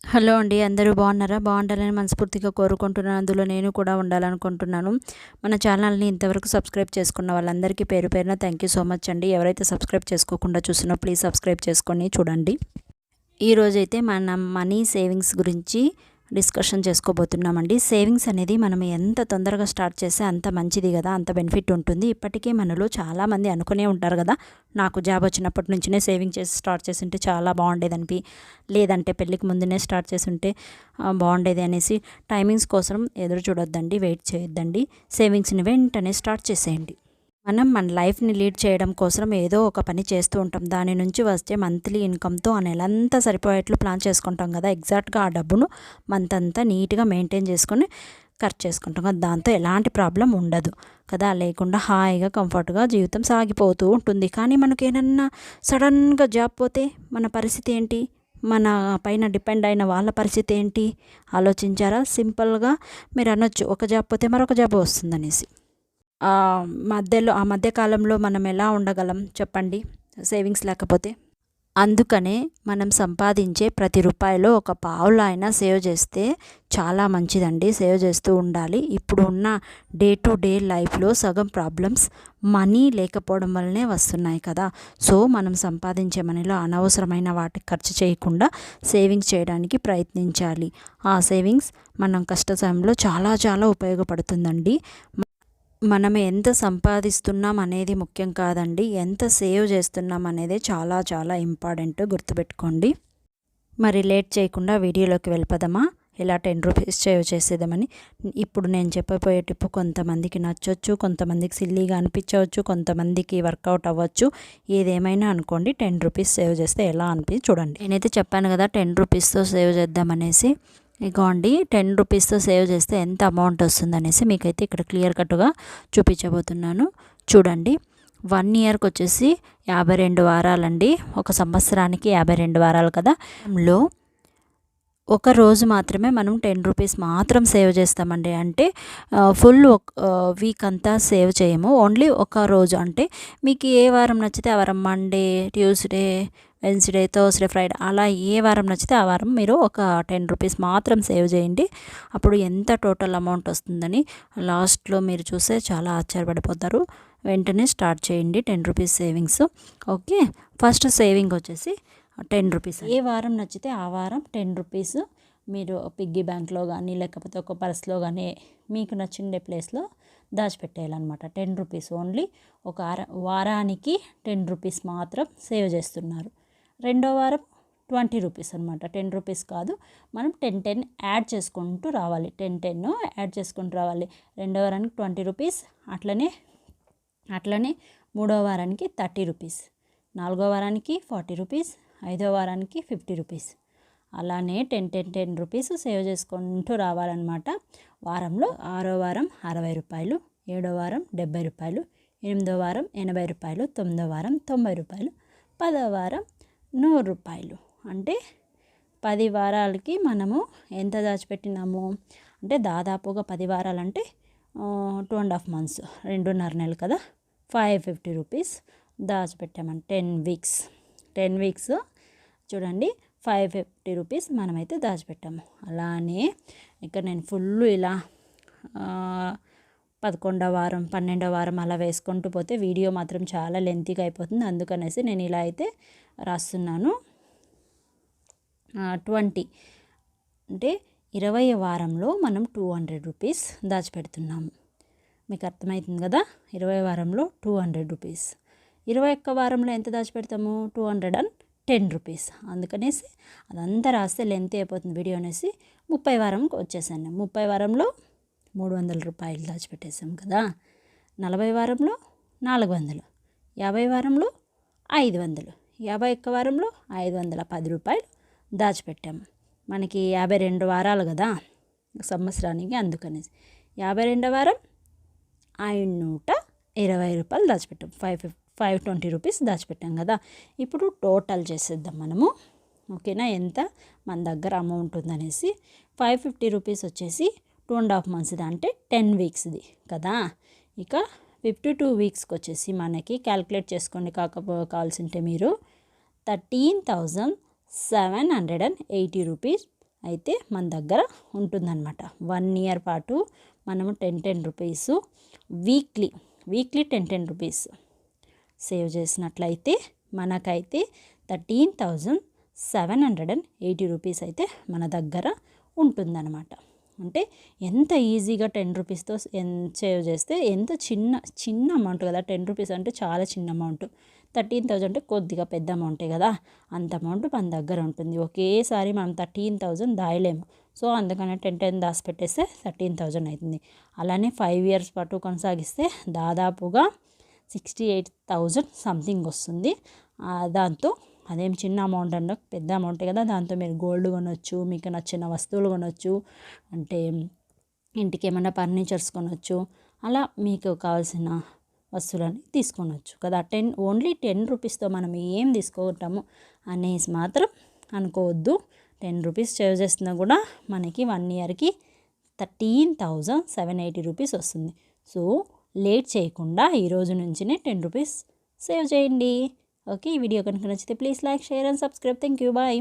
Hello అండి. అందరూ బాగున్నారా? బాగుండాలని మనస్ఫూర్తిగా కోరుకుంటున్నాను. అందులో నేను కూడా ఉండాలనుకుంటున్నాను. మన ఛానల్ని ఇంతవరకు సబ్స్క్రైబ్ చేసుకున్న వాళ్ళందరికీ పేరు పేరున థ్యాంక్ యూ సో మచ్ అండి. ఎవరైతే సబ్స్క్రైబ్ చేసుకోకుండా చూసినా ప్లీజ్ సబ్స్క్రైబ్ చేసుకొని చూడండి. ఈరోజైతే మనం మనీ సేవింగ్స్ గురించి డిస్కషన్ చేసుకోబోతున్నామండి. సేవింగ్స్ అనేది మనం ఎంత తొందరగా స్టార్ట్ చేస్తే అంత మంచిది కదా, అంత బెనిఫిట్ ఉంటుంది. ఇప్పటికే మనలో చాలామంది అనుకునే ఉంటారు కదా, నాకు జాబ్ వచ్చినప్పటి నుంచినే సేవింగ్ చేసి స్టార్ట్ చేసి ఉంటే చాలా బాగుండేదనిపి, లేదంటే పెళ్ళికి ముందునే స్టార్ట్ చేసి ఉంటే బాగుండేది అనేసి టైమింగ్స్ కోసం ఎదురు చూడొద్దండి, వెయిట్ చేయొద్దండి. సేవింగ్స్ని వెంటనే స్టార్ట్ చేసేయండి. మనం మన లైఫ్ని లీడ్ చేయడం కోసం ఏదో ఒక పని చేస్తూ ఉంటాం. దాని నుంచి వచ్చే మంత్లీ ఇన్కమ్తో ఆ నెలంతా సరిపోయేట్లు ప్లాన్ చేసుకుంటాం కదా. ఎగ్జాక్ట్గా ఆ డబ్బును మంత్ అంతా నీట్గా మెయింటైన్ చేసుకొని ఖర్చు చేసుకుంటాం కదా. దాంతో ఎలాంటి ప్రాబ్లం ఉండదు కదా. లేకుండా హాయిగా కంఫర్ట్గా జీవితం సాగిపోతూ ఉంటుంది. కానీ మనకి ఏదన్నా సడన్గా జాబ్ పోతే మన పరిస్థితి ఏంటి? మన పైన డిపెండ్ అయిన వాళ్ళ పరిస్థితి ఏంటి ఆలోచించారా? సింపుల్గా మీరు అనొచ్చు, ఒక జాబ్ పోతే మరొక జాబ్ వస్తుందనేసి. ఆ మధ్య కాలంలో మనం ఎలా ఉండగలం చెప్పండి, సేవింగ్స్ లేకపోతే? అందుకనే మనం సంపాదించే ప్రతి రూపాయిలో ఒక పావులో అయినా సేవ్ చేస్తే చాలా మంచిదండి. సేవ్ చేస్తూ ఉండాలి. ఇప్పుడు ఉన్న డే టు డే లైఫ్లో సగం ప్రాబ్లమ్స్ మనీ లేకపోవడం వల్లనే వస్తున్నాయి కదా. సో మనం సంపాదించే మనీలో అనవసరమైన వాటికి ఖర్చు చేయకుండా సేవింగ్స్ చేయడానికి ప్రయత్నించాలి. ఆ సేవింగ్స్ మనం కష్ట సమయంలో చాలా చాలా ఉపయోగపడుతుందండి. మనం ఎంత సంపాదిస్తున్నాం అనేది ముఖ్యం కాదండి, ఎంత సేవ్ చేస్తున్నాం అనేదే చాలా చాలా ఇంపార్టెంట్, గుర్తుపెట్టుకోండి. మరి లేట్ చేయకుండా వీడియోలోకి వెళ్ళిపోదామా? ఇలా 10 రూపీస్ సేవ్ చేసేద్దామని. ఇప్పుడు నేను చెప్పబోయే టిప్పు కొంతమందికి నచ్చవచ్చు, కొంతమందికి సిల్లీగా అనిపించవచ్చు, కొంతమందికి వర్కౌట్ అవ్వచ్చు. ఏదేమైనా అనుకోండి, 10 రూపీస్ సేవ్ చేస్తే ఎలా అనిపించి చూడండి. నేనైతే చెప్పాను కదా 10 రూపీస్తో సేవ్ చేద్దామనేసి. ఇగోండి 10 రూపీస్తో సేవ్ చేస్తే ఎంత అమౌంట్ వస్తుందనేసి మీకైతే ఇక్కడ క్లియర్ కట్గా చూపించబోతున్నాను. చూడండి, 1 ఇయర్కి వచ్చేసి 52 వారాలండి. ఒక సంవత్సరానికి 52 వారాలు కదా. లో ఒక రోజు మాత్రమే మనం 10 రూపీస్ మాత్రం సేవ్ చేస్తామండి. అంటే ఫుల్ వీక్ అంతా సేవ్ చేయము. ఓన్లీ ఒక రోజు, అంటే మీకు ఏ వారం నచ్చితే ఆ వారం, Monday, Tuesday, Wednesday, Thursday, Friday, అలా ఏ వారం నచ్చితే ఆ వారం మీరు ఒక 10 రూపీస్ మాత్రం సేవ్ చేయండి. అప్పుడు ఎంత టోటల్ అమౌంట్ వస్తుందని లాస్ట్లో మీరు చూస్తే చాలా ఆశ్చర్యపడిపోతారు. వెంటనే స్టార్ట్ చేయండి 10 rupees savings. Okay, first saving వచ్చేసి 10 రూపీస్. ఏ వారం నచ్చితే ఆ వారం 10 రూపీస్ మీరు పిగ్గీ బ్యాంక్లో కానీ లేకపోతే ఒక పర్స్లో కానీ మీకు నచ్చిన ప్లేస్లో దాచిపెట్టేయాలన్నమాట. 10 రూపీస్ ఓన్లీ. ఒక వారానికి 10 రూపీస్ మాత్రం సేవ్ చేస్తున్నారు. రెండో వారం 20 రూపీస్ అనమాట. 10 రూపీస్ కాదు, మనం 10 యాడ్ చేసుకుంటూ రావాలి. 10 యాడ్ చేసుకుంటూ రావాలి. రెండో వారానికి 20 రూపీస్, అట్లనే మూడో వారానికి 30 రూపీస్, నాలుగో వారానికి 40 రూపీస్, ఐదో వారానికి 50 రూపీస్, అలానే 10 రూపీస్ సేవ్ చేసుకుంటూ రావాలన్నమాట. వారంలో ఆరో వారం 60 రూపాయలు, ఏడో వారం 70 రూపాయలు, ఎనిమిదో వారం 80 రూపాయలు, తొమ్మిదో వారం 90 రూపాయలు, పదో వారం 100 రూపాయలు. అంటే 10 వారాలకి మనము ఎంత దాచిపెట్టినాము అంటే దాదాపుగా 10 వారాలంటే 2.5 months, 2.5 నెలలు కదా. 550 రూపీస్ దాచిపెట్టామని 10 వీక్స్ చూడండి. 550 రూపీస్ మనమైతే దాచిపెట్టాము. అలానే ఇక్కడ నేను ఫుల్ ఇలా 11వ వారం, 12వ వారం అలా వేసుకుంటూ పోతే వీడియో మాత్రం చాలా లెంతీగా అయిపోతుంది. అందుకనేసి నేను ఇలా అయితే రాస్తున్నాను. 20 అంటే 20వ వారంలో మనం 200 రూపీస్ దాచిపెడుతున్నాము. మీకు అర్థమవుతుంది కదా. 20వ వారంలో 200 రూపీస్. 21వ వారంలో ఎంత దాచిపెడతాము? 210 రూపీస్. అందుకనేసి అదంతా రాస్తే లెంత్ అయిపోతుంది వీడియో అనేసి 30 వారంకి వచ్చేసాను. 30 వారంలో 300 రూపాయలు దాచిపెట్టేసాం కదా. 40 వారంలో 400, 50 వారంలో 500, 51 వారంలో 510 రూపాయలు దాచిపెట్టాము. మనకి 52 వారాలు కదా సంవత్సరానికి. అందుకనేసి 52వ వారం 520 రూపాయలు దాచిపెట్టాం. 520 రూపీస్ దాచిపెట్టాం కదా. ఇప్పుడు టోటల్ చేసేద్దాం మనము. ఓకేనా, ఎంత మన దగ్గర అమౌంట్ ఉందనేసి. 550 రూపీస్ వచ్చేసి 2.5 months, అంటే 10 వీక్స్ది కదా. ఇక 52 వీక్స్కి వచ్చేసి మనకి క్యాల్కులేట్ చేసుకోండి. కావాల్సింటే మీరు 13,780 రూపీస్ అయితే మన దగ్గర ఉంటుందన్నమాట. 1 ఇయర్ పాటు మనము 10 రూపీస్ వీక్లీ 10 రూపీస్ సేవ్ చేసినట్లయితే మనకైతే 13,780 రూపీస్ అయితే మన దగ్గర ఉంటుందన్నమాట. అంటే ఎంత ఈజీగా 10 రూపీస్తో సేవ్ చేస్తే ఎంత చిన్న అమౌంట్ కదా. 10 రూపీస్ అంటే చాలా చిన్న అమౌంట్. 13,000 అంటే కొద్దిగా పెద్ద అమౌంటే కదా. అంత అమౌంట్ మన దగ్గర ఉంటుంది. ఒకేసారి మనం 13,000 దాయలేము. సో అందుకనే 10 దాచిపెట్టేస్తే 13,000 అవుతుంది. అలానే 5 ఇయర్స్ పాటు కొనసాగిస్తే దాదాపుగా 68,000 సంథింగ్ వస్తుంది. దాంతో అదేం చిన్న అమౌంట్ అంటే పెద్ద అమౌంటే కదా. దాంతో మీరు గోల్డ్ కొనవచ్చు, మీకు నచ్చిన వస్తువులు కొనవచ్చు, అంటే ఇంటికి ఏమైనా ఫర్నిచర్స్ కొనవచ్చు, అలా మీకు కావాల్సిన వస్తువులని తీసుకొనవచ్చు కదా. ఓన్లీ 10 రూపీస్తో మనం ఏం తీసుకుంటాము అనేసి మాత్రం అనుకోవద్దు. 10 రూపీస్ సేవ్ చేస్తున్నా కూడా మనకి 1 ఇయర్కి 13,780 రూపీస్ వస్తుంది. సో లేట్ చేయకుండా ఈ రోజు నుంచినే 10 రూపీస్ సేవ్ చేయండి. ఓకే, ఈ వీడియో కనుక నచ్చితే please like, share and subscribe. Thank you, bye.